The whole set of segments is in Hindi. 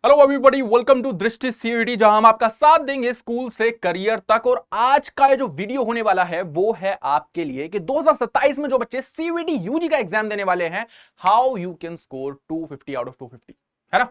हेलो एवरीबॉडी, वेलकम टू दृष्टि सीयूईटी, जहां हम आपका साथ देंगे स्कूल से करियर तक। और आज का ये जो वीडियो होने वाला है वो है आपके लिए कि 2027 में जो बच्चे सीयूईटी यूजी का एग्जाम देने वाले हैं, how you can score 250 out of 250, है ना।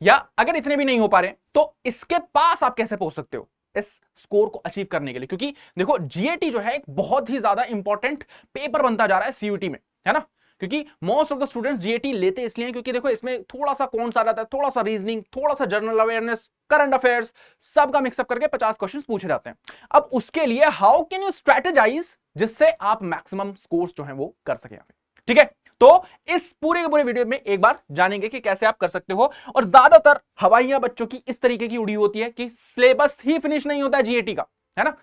या अगर इतने भी नहीं हो पा रहे तो इसके पास आप कैसे पहुंच सकते हो इस स्कोर को अचीव करने के लिए। क्योंकि देखो, जीएटी जो है एक बहुत ही ज्यादा इंपॉर्टेंट पेपर बनता जा रहा है सीयूईटी में, है ना। क्योंकि most of the students GAT लेते इसलिए क्योंकि देखो इसमें थोड़ा सा कौन सा रहता है, थोड़ा सा रीजनिंग, थोड़ा सा जनरल अवेयरनेस, करंट अफेयर्स, सबका मिक्सअप करके 50 क्वेश्चंस पूछे जाते हैं। अब उसके लिए हाउ कैन यू स्ट्रेटेजाइज जिससे आप मैक्सिमम स्कोर्स जो है वो कर सके, ठीक है। तो इस पूरे के पूरे वीडियो में एक बार जानेंगे कि कैसे आप कर सकते हो। और ज्यादातर हवाइयां बच्चों की इस तरीके की उड़ी होती है कि सिलेबस ही फिनिश नहीं होता है जीएटी का, है ना,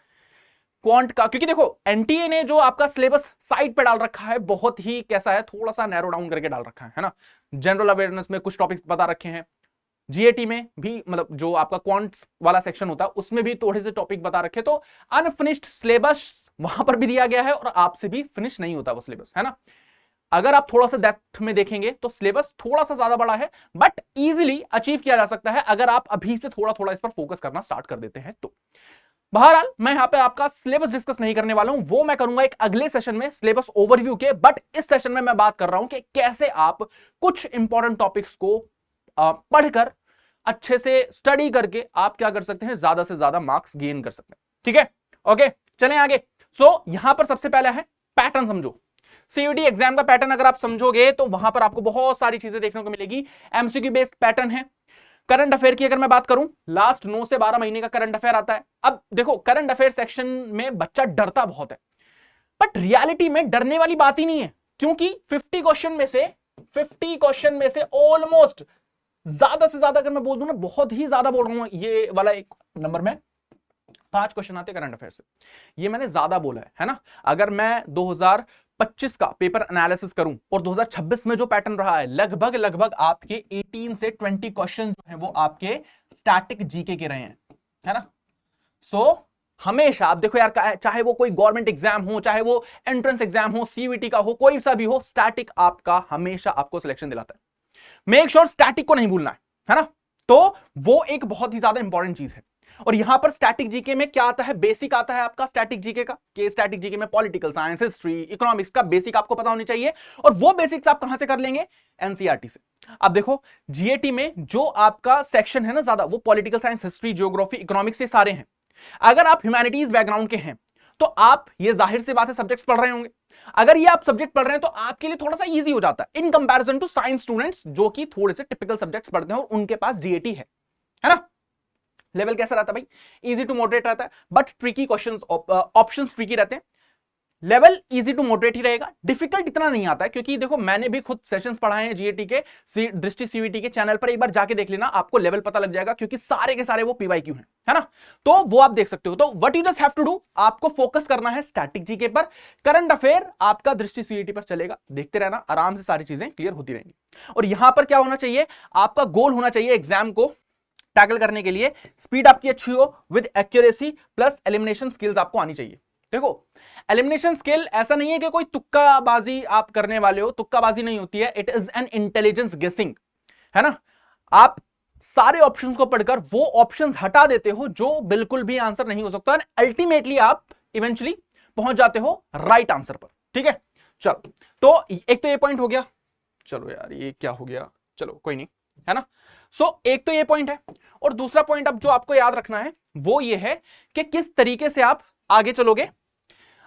क्वांट का। क्योंकि देखो एनटीए ने जो आपका सिलेबस साइड पे डाल रखा है बहुत ही कैसा है, थोड़ा सा नैरो डाउन करके डाल रखा है ना। जनरल अवेयरनेस में कुछ टॉपिक्स बता रखे हैं, जीएटी में भी मतलब जो आपका क्वांट्स वाला सेक्शन होता है उसमें भी थोड़े से टॉपिक बता रखे। तो अनफिनिश्ड सिलेबस वहां पर भी दिया गया है और आपसे भी फिनिश नहीं होता वो सिलेबस, है ना। अगर आप थोड़ा सा डेप्थ में देखेंगे तो सिलेबस थोड़ा सा ज्यादा बड़ा है, बट इजीली अचीव किया जा सकता है अगर आप अभी से थोड़ा थोड़ा इस पर फोकस करना स्टार्ट कर देते हैं तो। बहरहाल मैं यहां पे आपका सिलेबस डिस्कस नहीं करने वाला हूं, वो मैं करूंगा एक अगले सेशन में सिलेबस ओवरव्यू के। बट इस सेशन में मैं बात कर रहा हूं कि कैसे आप कुछ इंपॉर्टेंट टॉपिक्स को पढ़कर अच्छे से स्टडी करके आप क्या कर सकते हैं, ज्यादा से ज्यादा मार्क्स गेन कर सकते हैं, ठीक है। ओके, चलें आगे। यहां पर सबसे पहला है पैटर्न समझो। सीयूटी एग्जाम का पैटर्न अगर आप समझोगे तो वहां पर आपको बहुत सारी चीजें देखने को मिलेगी। एमसीक्यू बेस्ड पैटर्न है। करंट अफेयर की अगर मैं बात करूं, लास्ट 9 से 12 महीने का करंट अफेयर आता है। अब देखो करंट अफेयर सेक्शन में बच्चा डरता बहुत है, बट रियलिटी में डरने वाली बात ही नहीं है। क्योंकि 50 क्वेश्चन में से ऑलमोस्ट ज्यादा से ज्यादा, अगर मैं बोल दूं ना, बहुत ही ज्यादा बोल रहा हूं, ये वाला एक नंबर में 5 क्वेश्चन आते करेंट अफेयर से। ये मैंने ज्यादा बोला है ना। अगर मैं 2025 का पेपर एनालिसिस करूं और 2026 में जो पैटर्न रहा है, लगभग लगभग आपके 18 से 20 क्वेश्चन जो है वो आपके स्टैटिक जीके के रहे हैं, है ना। हमेशा आप देखो यार, चाहे वो कोई गवर्नमेंट एग्जाम हो, चाहे वो एंट्रेंस एग्जाम हो, सीयूईटी का हो, कोई सा भी हो, स्टैटिक आपका हमेशा आपको सिलेक्शन दिलाता है। मेक श्योर स्टैटिक को नहीं भूलना है ना। तो वो एक बहुत ही ज्यादा इंपॉर्टेंट चीज है। और यहां पर स्टैटिक जीके में क्या आता है, बेसिक आता है आपका स्टैटिक जीके का, कि स्टैटिक जीके में पॉलिटिकल साइंस, हिस्ट्री, इकोनॉमिक्स का बेसिक आपको पता होनी चाहिए। और वो बेसिक्स आप कहां से कर लेंगे, एनसीईआरटी से। अब देखो जीएटी में जो आपका सेक्शन है ना ज्यादा, वो political science, history, geography, economics से सारे हैं। अगर आप ह्यूमैनिटीज बैकग्राउंड के हैं तो आप ये जाहिर सी बात है सब्जेक्ट्स पढ़ रहे होंगे। अगर ये आप सब्जेक्ट पढ़ रहे हैं तो आपके लिए थोड़ा सा इजी हो जाता है in comparison to science students जो कि थोड़े से टिपिकल सब्जेक्ट्स पढ़ते हैं और उनके पास जीएटी है ना। लेवल कैसा रहता है भाई, इजी टू मॉडरेट रहता है, but tricky questions, options tricky रहते हैं। लेवल इजी टू मॉडरेट ही रहेगा, डिफिकल्ट इतना नहीं आता है। क्योंकि देखो मैंने भी खुद सेशंस पढ़ाए हैं जीएटी के, दृष्टि सीयूईटी के चैनल पर, एक बार जाके देख लेना, आपको लेवल पता लग जाएगा। क्योंकि सारे के सारे वो पीवाईक्यू हैं, है ना। तो वो आप देख सकते हो। तो what you just have to do, आपको फोकस करना है स्टैटिक जीके पर। करंट अफेयर आपका दृष्टि सीयूईटी पर चलेगा, देखते रहना, आराम से सारी चीजें क्लियर होती रहेंगी। और यहां पर क्या होना चाहिए, आपका गोल होना चाहिए एग्जाम को टैकल करने के लिए, स्पीड आपकी अच्छी हो with accuracy plus elimination skills आपको आनी चाहिए। देखो एलिमिनेशन स्किल ऐसा नहीं है कि कोई तुक्काबाजी आप करने वाले हो, तुक्काबाजी नहीं होती है, इट इज एन इंटेलिजेंस गेसिंग, है ना। आप सारे ऑप्शंस को पढ़कर वो ऑप्शंस हटा देते हो जो बिल्कुल भी आंसर नहीं हो सकता, अल्टीमेटली आप इवेंचुअली पहुंच जाते हो राइट आंसर पर, ठीक है। चलो, तो एक तो ये पॉइंट हो गया। चलो यार ये क्या हो गया, चलो कोई नहीं, है ना। एक तो ये पॉइंट है। और दूसरा पॉइंट अब जो आपको याद रखना है वो ये है कि किस तरीके से आप आगे चलोगे।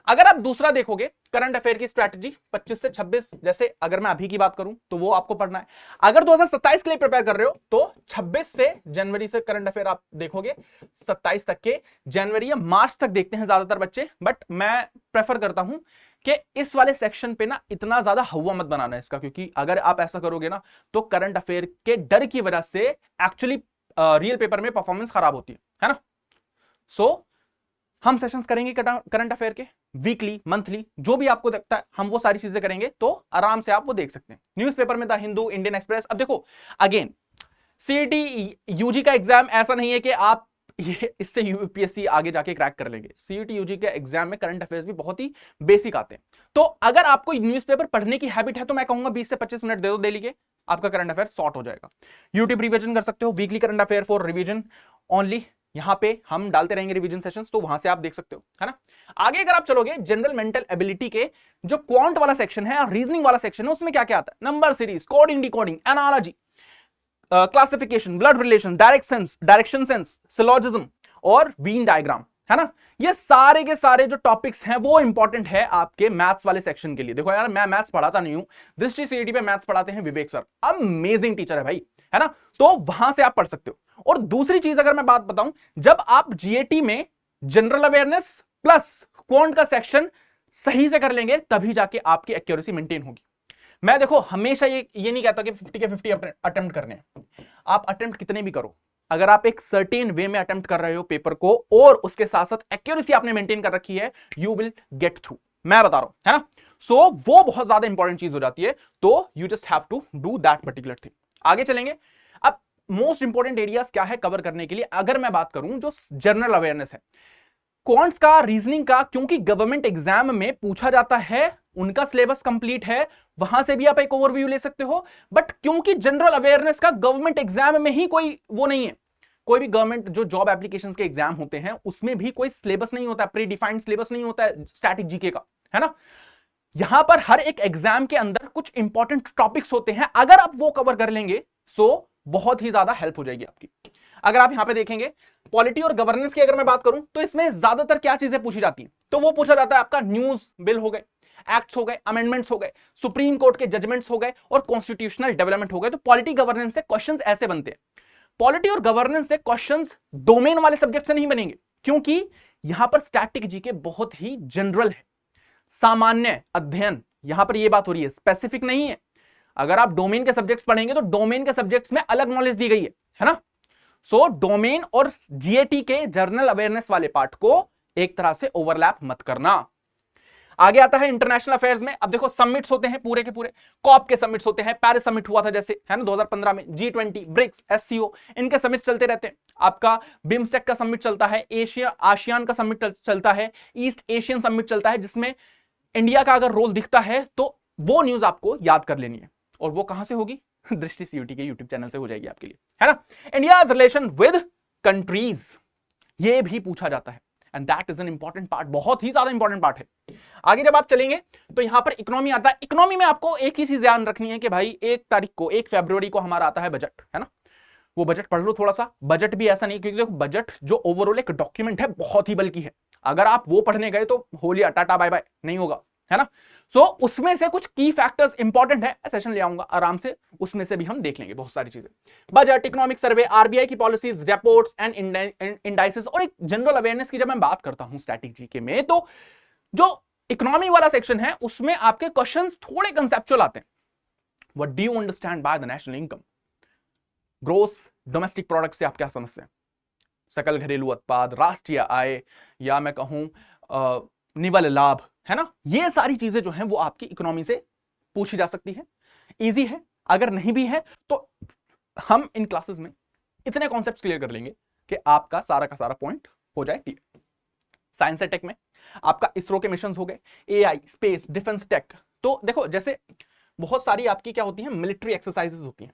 अगर आप दूसरा देखोगे, करंट अफेयर की स्ट्रैटेजी 25 से 26, जैसे अगर मैं अभी की बात करूं तो वो आपको पढ़ना है। अगर 2027 के लिए प्रिपेयर कर रहे हो तो 26 से जनवरी से करंट अफेयर आप देखोगे, 27 तक के, जनवरी या मार्च तक देखते हैं ज्यादातर बच्चे। बट मैं प्रेफर करता हूं कि इस वाले सेक्शन पे ना इतना ज्यादा हवा मत बनाना इसका, क्योंकि अगर आप ऐसा करोगे ना तो करंट अफेयर के डर की वजह से एक्चुअली रियल पेपर में परफॉर्मेंस खराब होती है ना। हम सेशंस करेंगे करंट अफेयर के, वीकली, मंथली, जो भी आपको लगता है हम वो सारी चीजें करेंगे, तो आराम से आप वो देख सकते हैं। न्यूज़पेपर में द हिंदू, इंडियन एक्सप्रेस। अब देखो अगेन सीईटी यूजी का एग्जाम ऐसा नहीं है कि आप ये इससे यूपीएससी आगे जाके क्रैक कर लेंगे। सीईटी यूजी के एग्जाम में करंट अफेयर्स भी बहुत ही बेसिक आते हैं। तो अगर आपको न्यूज़पेपर पढ़ने की हैबिट है तो मैं कहूंगा 20 से 25 मिनट दे दो डेली के, आपका करंट अफेयर सॉर्ट हो जाएगा। यूट्यूब रिवीजन कर सकते हो, weekly current affair for revision only, यहां पे हम डालते रहेंगे रिवीजन सेशंस, तो वहां से आप देख सकते हो, है ना। आगे अगर आप चलोगे जनरल मेंटल एबिलिटी के जो क्वांट वाला सेक्शन है और रीजनिंग वाला सेक्शन है, उसमें क्या क्या आता है, number series, coding decoding, analogy, classification, blood relation, direction sense, syllogism और वीन डायग्राम, है ना। ये सारे के सारे जो टॉपिक्स हैं वो इंपॉर्टेंट है आपके मैथ्स वाले सेक्शन के लिए। देखो यार, मैं मैथ्स पढ़ाता नहीं हूं, दृष्टि सीईटी पे मैथ्स पढ़ाते हैं विवेक सर, अमेजिंग टीचर है भाई, है ना। तो वहां से आप पढ़ सकते हो। और दूसरी चीज अगर मैं बात बताऊं, जब आप जीएटी में जनरल अवेयरनेस प्लस क्वांट का सेक्शन सही से कर लेंगे, तभी जाके आपकी एक्यूरेसी मेंटेन होगी। मैं देखो हमेशा ये नहीं कहता कि 50 के 50 अटेम्प्ट करने हैं, आप अटेम्प्ट कितने भी करो, अगर आप एक सर्टेन वे में अटेम्प्ट कर रहे हो पेपर को और उसके साथ साथ एक्यूरेसी आपने मेंटेन कर रखी है, यू विल गेट थ्रू, मैं बता रहा हूं, है ना। सो वो बहुत ज्यादा इंपॉर्टेंट चीज हो जाती है, तो you just have to do that particular thing. आगे चलेंगे। अब मोस्ट इंपॉर्टेंट एरियाज क्या है कवर करने के लिए, अगर मैं बात करूं जो जनरल अवेयरनेस है, क्वांट्स का, रीजनिंग का, क्योंकि गवर्नमेंट एग्जाम में पूछा जाता है, उनका सिलेबस कंप्लीट है, वहां से भी आप एक ओवरव्यू ले सकते हो। बट क्योंकि जनरल अवेयरनेस का गवर्नमेंट एग्जाम में ही कोई वो नहीं है, कोई भी गवर्नमेंट जो जॉब एप्लीकेशंस के एग्जाम होते हैं उसमें भी कोई सिलेबस नहीं होता, प्री डिफाइंड सिलेबस नहीं होता है स्टैटिक जीके का, है ना। यहां पर हर एक एग्जाम के अंदर कुछ इंपॉर्टेंट टॉपिक्स होते हैं, अगर आप वो कवर कर लेंगे सो बहुत ही ज्यादा हेल्प हो जाएगी आपकी। अगर आप यहां पे देखेंगे पॉलिटी और गवर्नेंस की अगर मैं बात करूं, तो इसमें ज्यादातर क्या चीजें पूछी जाती हैं, तो वो पूछा जाता है आपका न्यूज बिल हो गए, एक्ट्स हो गए, अमेंडमेंट्स हो गए, सुप्रीम कोर्ट के जजमेंट्स हो गए और कॉन्स्टिट्यूशनल डेवलपमेंट हो गए। तो पॉलिटी गवर्नेंस से क्वेश्चंस ऐसे बनते हैं। पॉलिटी और गवर्नेंस से क्वेश्चंस डोमेन वाले सब्जेक्ट से नहीं बनेंगे, क्योंकि यहां पर स्टैटिक जीके बहुत ही जनरल है, सामान्य अध्ययन, यहां पर यह बात हो रही है, स्पेसिफिक नहीं है। अगर आप डोमेन के सब्जेक्ट्स पढ़ेंगे तो डोमेन के सब्जेक्ट्स में अलग नॉलेज दी गई है ना। सो डोमेन और जीएटी के जनरल अवेयरनेस वाले पार्ट को एक तरह से ओवरलैप मत करना। आगे आता है इंटरनेशनल अफेयर्स में। अब देखो समिट्स होते हैं पूरे के पूरे, कॉप के समिट्स होते हैं, पेरिस समिट हुआ था जैसे, है ना 2015 में, G20, ब्रिक्स, एससीओ, इनके समिट्स चलते रहते हैं। आपका बिम्स्टेक का समिट चलता है, एशिया आसियान का समिट चलता है, ईस्ट एशियन समिट चलता है, जिसमें इंडिया का अगर रोल दिखता है तो वो न्यूज आपको याद कर लेनी है। और वो कहां से होगी, दृष्टि सीयूटी के यूट्यूब चैनल से हो जाएगी आपके लिए, है ना। इंडियाज रिलेशन विद कंट्रीज, ये भी पूछा जाता है, and that is an important part, बहुत ही ज्यादा इंपॉर्टेंट पार्ट है। आगे जब आप चलेंगे तो यहां पर इकोनॉमी आता है। इकोनॉमी में आपको एक ही चीज ध्यान रखनी है कि भाई 1 तारीख को, 1 फरवरी को हमारा आता है बजट, है ना। वो बजट पढ़ लो थोड़ा सा। बजट भी ऐसा नहीं, क्योंकि देखो बजट जो ओवरऑल एक डॉक्यूमेंट है बहुत ही बल्कि है, अगर आप वो पढ़ने गए तो हो लिया टाटा बाय बाय, नहीं होगा, है ना। सो उसमें से कुछ की फैक्टर्स इंपॉर्टेंट है, सेशन ले आऊंगा आराम से, उसमें से भी हम देख लेंगे बहुत सारी चीजें। बजट, इकोनॉमिक सर्वे, आरबीआई की पॉलिसीज, रिपोर्ट्स एंड इंडाइसेस। और एक जनरल अवेयरनेस की जब मैं बात करता हूं स्टैटिक जीके में, तो जो इकोनॉमी वाला सेक्शन है उसमें आपके क्वेश्चंस थोड़े कंसेप्चुअल आते हैं। What do you understand by the national income, gross domestic product से आप क्या समझते हैं, सकल घरेलू उत्पाद, राष्ट्रीय आय, या मैं कहूं निवल लाभ, है ना। ये सारी चीजें जो हैं वो आपकी इकोनॉमी से पूछी जा सकती है, इजी है। अगर नहीं भी है तो हम इन क्लासेस में इतने कॉन्सेप्ट्स क्लियर कर लेंगे कि आपका सारा का सारा पॉइंट हो जाए क्लियर। साइंस एंड टेक में आपका इसरो के मिशंस हो गए, एआई, स्पेस, डिफेंस टेक। तो देखो जैसे बहुत सारी आपकी क्या होती है, मिलिट्री एक्सरसाइजेस होती हैं,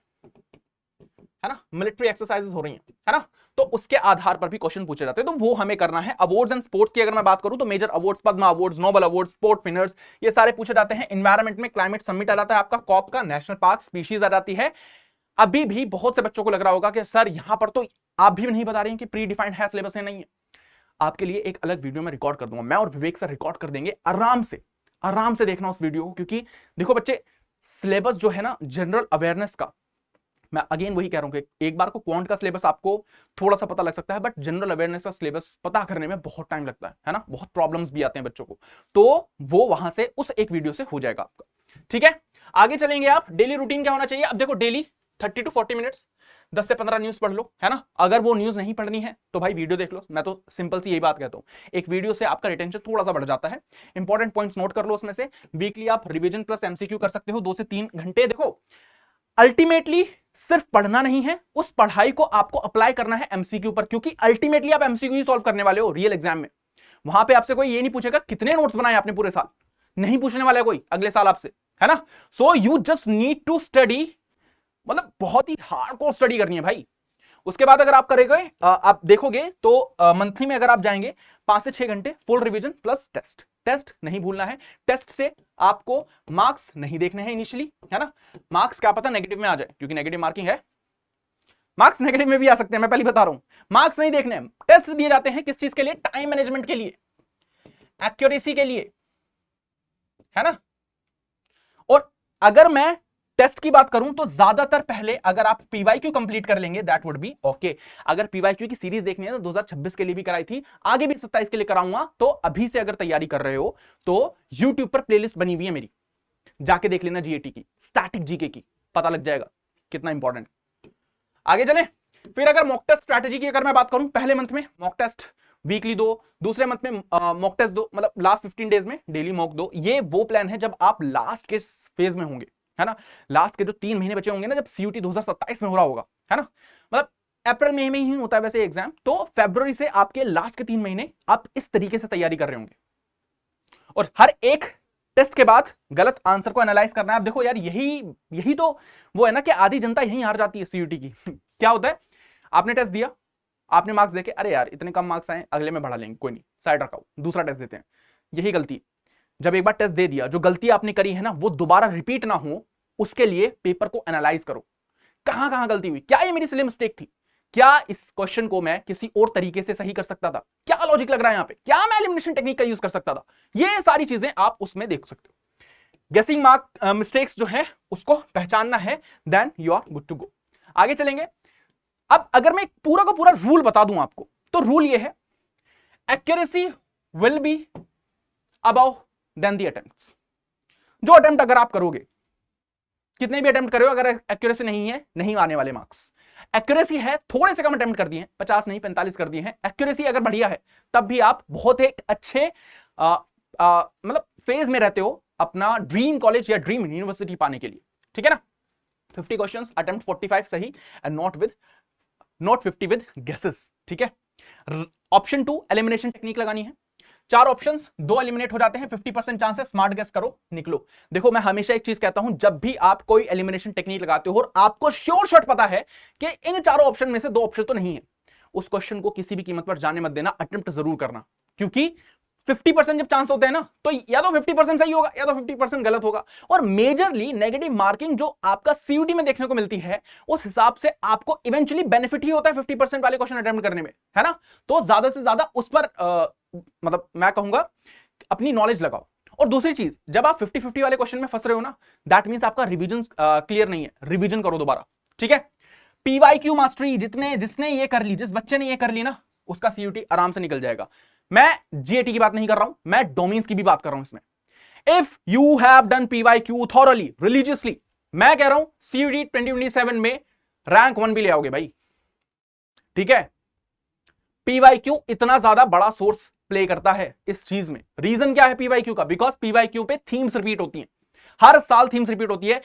है ना, मिलिट्री एक्सरसाइजेस हो रही हैं, है ना, तो उसके आधार पर भी क्वेश्चन पूछे जाते हैं, तो वो हमें करना है। अवार्ड्स एंड स्पोर्ट्स की अगर मैं बात करूं तो major awards, Padma awards, Nobel awards, sport winners, ये सारे पूछे जाते हैं। एनवायरमेंट में क्लाइमेट समिट आ जाता है आपका, कॉप का, नेशनल पार्क, स्पीशीज आ जाती है। अभी भी बहुत से बच्चों को लग रहा होगा कि सर यहां पर तो आप भी नहीं बता रहे हैं कि प्री डिफाइंड है सिलेबस है, नहीं है। आपके लिए एक अलग वीडियो में रिकॉर्ड कर दूंगा, मैं और विवेक सर रिकॉर्ड कर देंगे, आराम से देखना उस वीडियो को। क्योंकि देखो बच्चे, सिलेबस जो है ना जनरल अवेयरनेस का, मैं अगेन वही कह रहा हूं कि एक बार को क्वांट का सिलेबस आपको थोड़ा सा पता लग सकता है, बट जनरल अवेयरनेस का सिलेबस पता करने में बहुत टाइम लगता है ना, बहुत प्रॉब्लम्स भी आते हैं बच्चों को, तो वो वहां से उस एक वीडियो से हो जाएगा आपका, ठीक है। आगे चलेंगे। आप डेली रूटीन क्या होना चाहिए, अब देखो डेली 30 to 40 मिनट्स 10 से 15 न्यूज पढ़ लो, है ना। अगर वो न्यूज नहीं पढ़नी है तो भाई वीडियो देख लो, मैं तो सिंपल सी यही बात कहता हूं, एक वीडियो से आपका रिटेंशन थोड़ा सा बढ़ जाता है। इंपॉर्टेंट पॉइंट्स नोट कर लो उसमें से। वीकली आप रिवीजन प्लस एमसीक्यू कर सकते हो 2 से 3 घंटे। देखो अल्टीमेटली सिर्फ पढ़ना नहीं है, उस पढ़ाई को आपको अप्लाई करना है एमसीक्यू पर, क्योंकि अल्टीमेटली आप एमसीक्यू ही सॉल्व करने वाले हो रियल एग्जाम में। वहां पे आपसे कोई ये नहीं पूछेगा कितने नोट्स बनाए आपने पूरे साल, नहीं पूछने वाला है कोई अगले साल आपसे, है ना। So you just need to study मतलब बहुत ही हार्डकोर स्टडी करनी है भाई। उसके बाद अगर आप करेंगे, आप देखोगे तो मंथली में अगर आप जाएंगे 5 से 6 घंटे full revision plus test. Test नहीं भूलना है, टेस्ट से आपको मार्क्स नहीं देखने हैं इनिशियली, है ना। मार्क्स क्या पता नेगेटिव में आ जाए, क्योंकि नेगेटिव मार्किंग है, मार्क्स नेगेटिव में भी आ सकते हैं, मैं पहले बता रहा हूं। मार्क्स नहीं देखने हैं, टेस्ट दिए जाते हैं किस चीज के लिए, टाइम मैनेजमेंट के लिए, एक्यूरेसी के लिए, है ना। और अगर मैं टेस्ट की बात करूं तो ज्यादातर पहले अगर आप पीवाईक्यू कंप्लीट कर लेंगे दैट वुड बी ओके। अगर पीवाईक्यू की सीरीज देखनी है तो 2026 के लिए भी कराई थी, आगे भी 27 के लिए कराऊंगा। तो अभी से अगर तैयारी कर रहे हो तो यूट्यूब पर प्लेलिस्ट बनी हुई है मेरी, जाके देख लेना, जीएटी की, स्टैटिक जीके की, पता लग जाएगा कितना इंपॉर्टेंट। आगे चले, फिर अगर मॉक टेस्ट स्ट्रैटेजी की अगर मैं बात करूं, पहले मंथ में मॉक टेस्ट वीकली 2, दूसरे मंथ में मॉक टेस्ट 2, मतलब लास्ट 15 डेज में डेली मॉक 2। ये वो प्लान है जब आप लास्ट के फेज में होंगे, है ना। लास्ट के जो 3 महीने बचे होंगे ना, जब सीयूटी 2027 में हो रहा होगा, है ना, मतलब अप्रैल मई में ही होता है वैसे एग्जाम, तो फरवरी से आपके लास्ट के 3 महीने आप इस तरीके से तैयारी कर रहे होंगे। और हर एक टेस्ट के बाद गलत आंसर को एनालाइज करना है। आप देखो यार, यही तो वो है ना कि आधी जनता यही हार जाती है सीयूटी की। क्या होता है, आपने टेस्ट दिया, आपने मार्क्स देखे, अरे यार इतने कम मार्क्स आए, अगले में बढ़ा लेंगे, कोई नहीं, साइड रखाओ, दूसरा टेस्ट देते हैं। यही गलती, जब एक बार टेस्ट दे दिया, जो गलती आपने करी है ना वो दोबारा रिपीट ना हो, उसके लिए पेपर को एनालाइज करो, कहां कहां गलती हुई, क्या ये मेरी सिली मिस्टेक थी, क्या इस क्वेश्चन को मैं किसी और तरीके से सही कर सकता था, क्या लॉजिक लग रहा है यहां पे, क्या मैं एलिमिनेशन टेक्निक का यूज कर सकता था। ये सारी चीजें आप उसमें देख सकते हो। गेसिंग मार्क मिस्टेक्स जो है उसको पहचानना है, then you are good to go. आगे चलेंगे। अब अगर मैं पूरा का पूरा रूल बता दूं आपको, तो रूल ये है, accuracy will be above then the attempts. जो अटेम्प्ट अगर आप करोगे, कितने भी अटेम्प्ट करो, अगर एक्यूरेसी नहीं है, नहीं आने वाले मार्क्स। एक्यूरेसी है, थोड़े से कम अटेम्प्ट कर दिए हैं, 50 नहीं 45 कर दिए हैं, एक्यूरेसी अगर बढ़िया है, तब भी आप बहुत एक अच्छे मतलब फेज में रहते हो अपना ड्रीम कॉलेज या ड्रीम यूनिवर्सिटी पाने के लिए, ठीक है ना। 50 क्वेश्चंस, अटेम्प्ट 45 सही, एंड नॉट 50 विद गेसेस, ठीक है। ऑप्शन 2 एलिमिनेशन टेक्निक लगानी है। 4 ऑप्शंस, 2 एलिमिनेट हो जाते हैं, 50% चांस है, स्मार्ट गेस करो, निकलो। देखो मैं हमेशा एक चीज कहता हूं, जब भी आप कोई एलिमिनेशन टेक्निक लगाते हो और आपको श्योर शॉट पता है कि इन चारों ऑप्शन में से 2 ऑप्शन तो नहीं है, उस क्वेश्चन को किसी भी कीमत पर जाने मत देना, अटेम्प्ट जरूर करना। क्योंकि 50% जब चांस होते हैं ना, तो या तो 50% सही होगा या तो 50% गलत होगा। और मेजरली नेगेटिव मार्किंग जो आपका सीयूटी में देखने को मिलती है, उस हिसाब से आपको इवेंचुअली बेनिफिट ही होता है 50% वाले क्वेश्चन अटेम्प्ट करने में, है ना। तो ज्यादा से ज्यादा उस पर मतलब मैं कहूंगा अपनी नॉलेज लगाओ। और दूसरी चीज, जब आप 50-50 वाले क्वेश्चन में फंस रहे हो ना, दैट मींस आपका रिवीजन क्लियर नहीं है, रिवीजन करो दोबारा, ठीक है। पीवाईक्यू मास्टरी जिसने ये कर ली, जिस बच्चे ने ये कर ली ना, उसका सीयूटी आराम से निकल जाएगा। मैं जीएटी की बात नहीं कर रहा हूं, मैं डोमेन्स की भी बात कर रहा हूं इसमें। If you have done PYQ thoroughly, religiously, मैं कह रहा हूं सीयूटी 2027 में रैंक 1 भी ले आओगे भाई, ठीक है। पीवाईक्यू इतना ज्यादा बड़ा सोर्स प्ले करता है इस चीज में। रीजन क्या है पीवाईक्यू का? बिकॉज पीवाईक्यू पे थीम्स रिपीट होती हैं, हर साल थीम्स रिपीट होती है।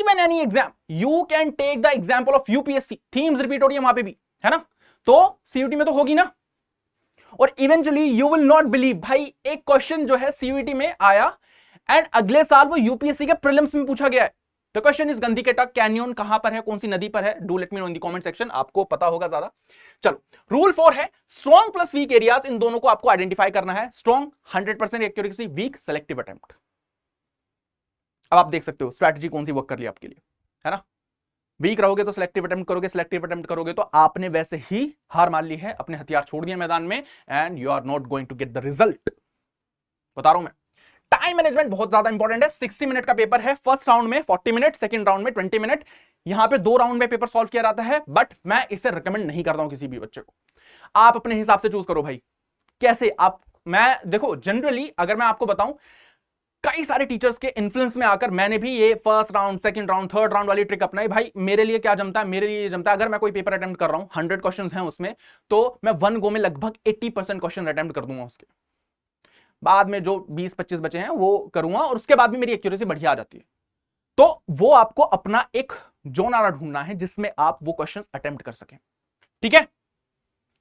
Even any exam, you can take the example of UPSC, themes repeat हो रही है वहां पे भी, है ना। तो सीयूटी में तो होगी ना। और eventually you will not believe, भाई एक क्वेश्चन जो है सीयूटी में आया एंड अगले साल वो यूपीएससी के प्रीलिम्स में पूछा गया है। The question is Gandikota canyon कहां पर है, कौन सी नदी पर है? Do let me know in the comment section, आपको पता होगा ज्यादा। चलो, रूल 4 है स्ट्रॉन्ग प्लस वीक एरियाज, इन दोनों को आपको आइडेंटिफाई करना है। Strong 100% accuracy, weak selective attempt. अब आप देख सकते हो स्ट्रैटेजी कौन सी वर्क कर ली आपके लिए, है ना। वीक रहोगे तो सिलेक्टिव अटेम्प्ट करोगे, सिलेक्टिव अटेम्प्ट करोगे तो आपने वैसे ही हार मान ली है, अपने हथियार छोड़ दिए मैदान में, and you are not going to get the result. बता रहा हूं मैं। टाइम मैनेजमेंट बहुत ज्यादा इंपॉर्टेंट है। 60 मिनट का पेपर है, फर्स्ट राउंड में 40 मिनट, सेकंड राउंड में 20 मिनट। यहां पे 2 राउंड में पेपर सॉल्व किया जाता है, बट मैं इसे रिकमेंड नहीं करता हूं किसी भी बच्चे को। आप अपने हिसाब से चूज करो भाई, कैसे आप। मैं देखो जनरली अगर मैं आपको बताऊं, कई सारे टीचर्स के इन्फ्लुएंस में आकर मैंने भी ये first round, second round, third round वाली ट्रिक अपनाई। भाई मेरे लिए क्या जमता है, मेरे लिए ये जमता है। अगर मैं कोई पेपर अटेम्प्ट कर रहा हूं, 100 क्वेश्चंस हैं उसमें, तो मैं 1 गो में लगभग 80% क्वेश्चन अटेम्प्ट कर दूंगा। उसके बाद में जो 20-25 बचे हैं वो करूंगा, और उसके बाद भी मेरी एक्यूरेसी बढ़िया आ जाती है। तो वो आपको अपना एक जोन आरा ढूंढना है जिसमें आप वो क्वेश्चंस अटेम्प्ट कर सकें, ठीक है।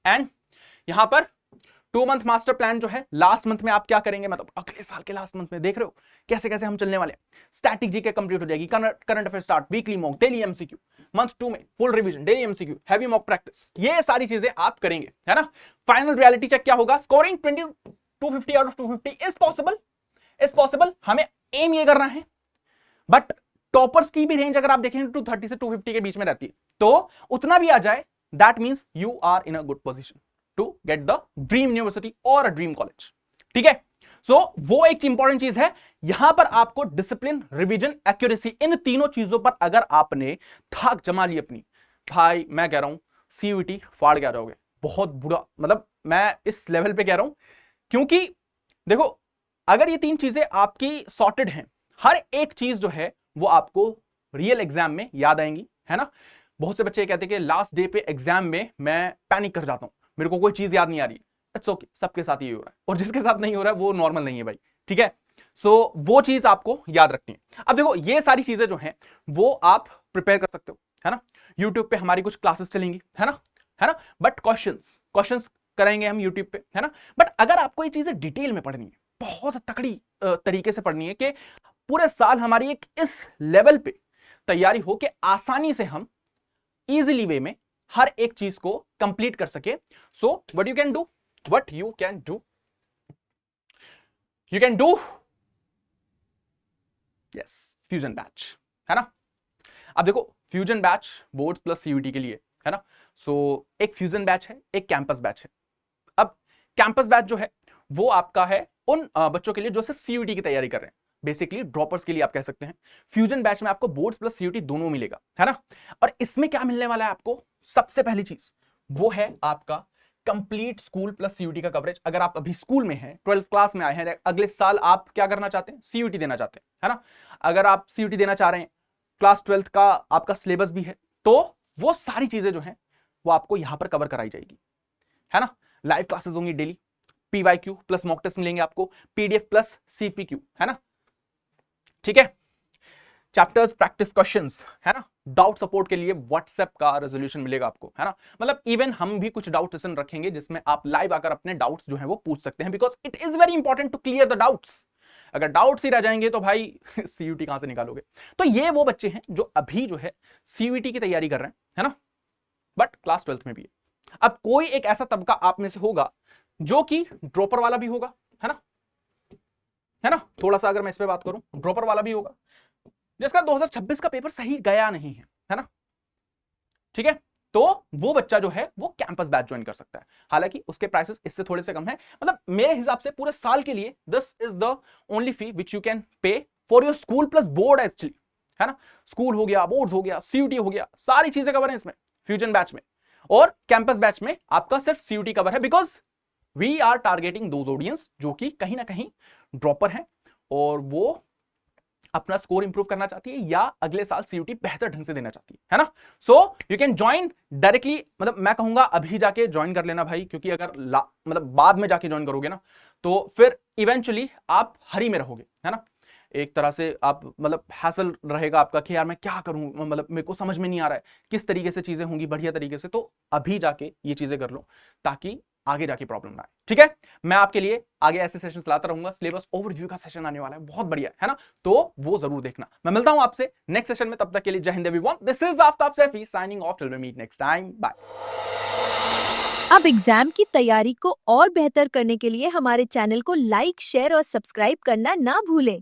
एंड यहां पर 2 मंथ मास्टर प्लान जो है लास्ट मंथ में आप क्या करेंगे, मतलब अगले साल के लास्ट मंथ में देख रहे हो कैसे कैसे हम चलने वाले हैं। स्टैटिक जीके कंप्लीट हो जाएगी, current affair start, weekly mock, daily MCQ, month 2 में full revision, daily MCQ, heavy mock practice, ये सारी चीजें आप करेंगे, है ना। फाइनल रियलिटी चेक क्या होगा, scoring 250 out of 250 is possible. हमें एम ये करना है, बट टॉपर्स की भी रेंज अगर आप देखें 230 से 250 के बीच में रहती है, तो उतना भी आ जाए, that means you are in a good position to get the dream university और अ ड्रीम कॉलेज, ठीक है। सो वो एक इंपॉर्टेंट चीज है, यहां पर आपको डिसिप्लिन, रिवीजन, एक्यूरेसी, इन तीनों चीजों पर अगर आपने धाक जमा ली अपनी, भाई मैं कह रहा हूं सीयूईटी फाड़ के आ जाओगे, बहुत बुरा, मतलब मैं इस लेवल पे कह रहा हूं, क्योंकि देखो अगर ये 3 चीजें आपकी सॉर्टेड हैं, हर एक चीज जो है वो आपको रियल एग्जाम में याद आएंगी, है ना। बहुत से बच्चे कहते हैं कि लास्ट डे पे एग्जाम में मैं पैनिक कर जाता हूं, मेरे को कोई चीज याद नहीं आ रही है। इट्स ओके, सबके साथ ये हो रहा है, और जिसके साथ नहीं हो रहा है वो नॉर्मल नहीं है भाई, ठीक है। सो वो चीज आपको याद रखनी है। अब देखो ये सारी चीजें जो हैं वो आप प्रिपेयर कर सकते हो, है ना। यूट्यूब पे हमारी कुछ क्लासेस चलेंगी, है ना, बट क्वेश्चंस कराएंगे हम यूट्यूब पे, है ना। बट अगर आपको ये चीजें डिटेल में पढ़नी है, बहुत तकड़ी तरीके से पढ़नी है कि पूरे साल हमारी एक इस लेवल पे तैयारी हो कि आसानी से हम इजीली वे में हर एक चीज को कंप्लीट कर सके। So what you can do yes, fusion batch, है ना। अब देखो fusion batch boards plus CUET के लिए, है ना। सो एक फ्यूजन बैच है, एक कैंपस बैच है। अब कैंपस बैच जो है वो आपका है उन बच्चों के लिए जो सिर्फ सीयूईटी की तैयारी कर रहे हैं, बेसिकली ड्रॉपर्स के लिए आप कह सकते हैं। फ्यूजन बैच में आपको बोर्ड्स प्लस सीयूईटी दोनों मिलेगा, है ना। और इसमें क्या मिलने वाला है आपको, सबसे पहली चीज वो है आपका कंप्लीट स्कूल प्लस सीयूईटी का कवरेज। अगर आप अभी स्कूल में हैं, 12th क्लास में आए हैं, अगले साल आप क्या करना चाहते हैं, सीयूईटी देना चाहते हैं, है ना। अगर आप सीयूईटी देना चाह रहे हैं, क्लास 12th का आपका सिलेबस भी है, तो वो सारी चीजें जो हैं वो आपको यहां पर कवर कराई जाएगी, है ना। लाइव क्लासेस होंगी daily, PYQ plus mock test मिलेंगे आपको, पीडीएफ प्लस सीपीक्यू, है ना, ठीक है। चैप्टर्स, प्रैक्टिस क्वेश्चंस, है ना। डाउट सपोर्ट के लिए व्हाट्सएप का रेजोल्यूशन मिलेगा आपको, है ना। मतलब इवन हम भी कुछ डाउट सेशन रखेंगे जिसमें आप लाइव आकर अपने डाउट्स जो है वो पूछ सकते हैं, because it is very important to clear the doubts. अगर डाउट्स ही रह जाएंगे तो भाई सीयूईटी कहां से निकालोगे। तो ये वो बच्चे हैं जो अभी जो है सीयूईटी की तैयारी कर रहे हैं, है ना, बट क्लास 12th में भी है। अब कोई एक ऐसा तबका आप में से होगा जो कि ड्रॉपर वाला भी होगा, है ना। थोड़ा सा अगर मैं इस पे बात करूं, ड्रॉपर वाला भी होगा जिसका 2026 का पेपर सही गया नहीं है ना, ठीक है। तो वो बच्चा जो है वो कैंपस बैच ज्वाइन कर सकता है, हालांकि उसके प्राइसेस इससे थोड़े से कम है। मतलब मेरे हिसाब से पूरे साल के लिए this is the only fee which you can pay for your school plus board actually, है ना। स्कूल हो गया, बोर्ड्स हो गया, सीयूटी हो गया, सारी चीजें कवर है इसमें फ्यूजन बैच में। और कैंपस बैच में आपका सिर्फ सीयूटी कवर है, because we are targeting those audience जो कि कहीं ना कहीं ड्रॉपर हैं और वो अपना स्कोर इंप्रूव करना चाहती है या अगले साल सीयूटी बेहतर ढंग से देना चाहती है ना। So you can join directly, मतलब मैं कहूंगा अभी जाके ज्वाइन कर लेना भाई, क्योंकि अगर मतलब बाद में जाके ज्वाइन करोगे ना तो फिर इवेंचुअली आप हरी में रहोगे, है ना। एक तरह से आप मतलब हैसल रहेगा आपका कि यार मैं क्या करूं, मतलब मेरे को समझ में नहीं आ रहा है किस तरीके से चीजें होंगी बढ़िया तरीके से। तो अभी जाके ये चीजें कर लो ताकि आगे जाके प्रॉब्लम ना आए, ठीक है। मैं आपके लिए आगे ऐसे सेशंस लाता रहूंगा, सिलेबस ओवरव्यू का सेशन आने वाला है बहुत बढ़िया, है ना, तो वो जरूर देखना। मैं मिलता हूं आपसे नेक्स्ट सेशन में, तब तक के लिए जय हिंद everyone, this is Aftab Saifi signing off, till we meet next time, bye. अब एग्जाम की तैयारी को और बेहतर करने के लिए हमारे चैनल को लाइक, शेयर और सब्सक्राइब करना ना भूलें।